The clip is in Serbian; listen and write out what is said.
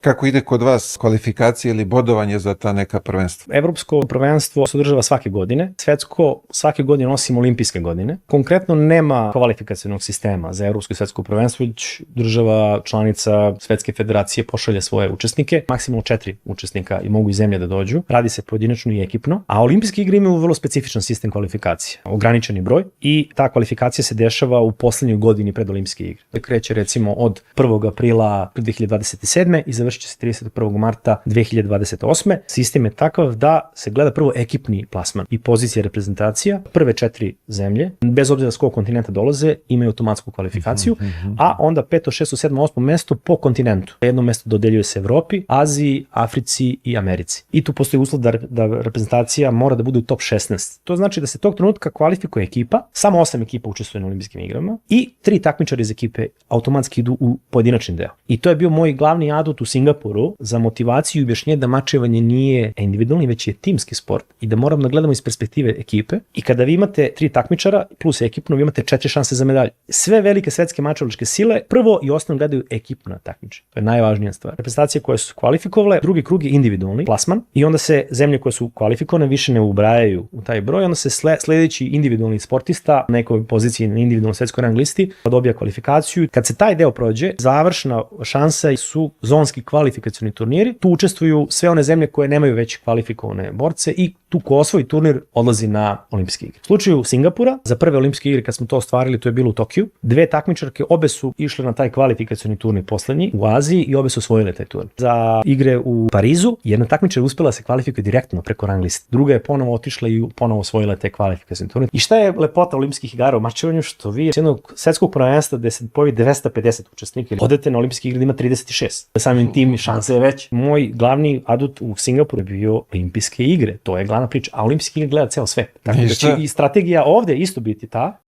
Kako ide kod vas kvalifikacije ili bodovanje za ta neka prvenstva? Evropsko prvenstvo se održava svake godine, svetsko svake godine osim olimpijske godine. Konkretno nema kvalifikacionog sistema za evropsko i svetsko prvenstvo, već država članica Svetske federacije pošalje svoje učesnike, maksimalno 4 učesnika i mogu iz zemlje da dođu. Radi se pojedinačno i ekipno, a olimpijske igre imaju vrlo specifičan sistem kvalifikacije, ograničeni broj i ta kvalifikacija se dešava u poslednjoj godini pred olimpijske igre. Kreće recimo od 1. aprila 2027. i završit će se 31. marta 2028. Sistem je takav da se gleda prvo ekipni plasman i pozicija reprezentacija. Prve 4 zemlje, bez obzira s kog kontinenta dolaze, imaju automatsku kvalifikaciju, a onda 5., 6., 7., 8. mesto po kontinentu. Jedno mesto dodeljuje se Evropi, Aziji, Africi i Americi. I tu postoji uslov da reprezentacija mora da bude u top 16. To znači da se tog trenutka kvalifikuje ekipa, samo 8 ekipa učestvuje na olimpijskim igrama i 3 takmičara iz ekipe automatski idu u pojedinačni deo. I to je bio moj glavni adut u Singapuru za motivaciju i objašnjenje da mačevanje nije individualni, već je timski sport i da moramo da gledamo iz perspektive ekipe. I kada vi imate 3 takmičara plus ekipno, vi imate 4 šanse za medalju. Sve velike svetske mačevalačke sile prvo i osnovno gledaju ekipno takmičenje. To je najvažnija stvar. Reprezentacije koje su kvalifikovale, drugi krug je individualni plasman i onda se zemlje koje su kvalifikovane više ne ubrajaju u taj broj, onda se sledeći individualni sportista na nekoj poziciji na individualnoj svetskoj rang listi dobija kvalifikaciju. Kad se taj deo prođe, završna šansa su zonski kvalifikacioni turniri. Tu učestvuju sve one zemlje koje nemaju već kvalifikovane borce i tu ko osvoji turnir odlazi na olimpijske igre. U slučaju Singapura, za prve olimpijske igre kad smo to ostvarili, to je bilo u Tokiju, 2 takmičarke, obe su išle na taj kvalifikacioni turnir poslednji u Aziji i obe su osvojile taj turnir. Za igre u Parizu, jedna takmičar uspela da se kvalifikuje direktno preko rang liste. Druga je ponovo otišla i ponovo osvojila te kvalifikacioni turnir. I šta je lepota olimpijskih igara u mačevanju? Što vi s jednog svetskog prvenstva gde se pojavi 250 učesnika, odete na olimpijske igre da ima 36. Samim tim šansa je već. Moj glavni adut u Singapuru je bio olimpijske igre. To je glavna priča. A olimpijske igre gleda ceo svet. Tako da će i strategija ovde isto biti ta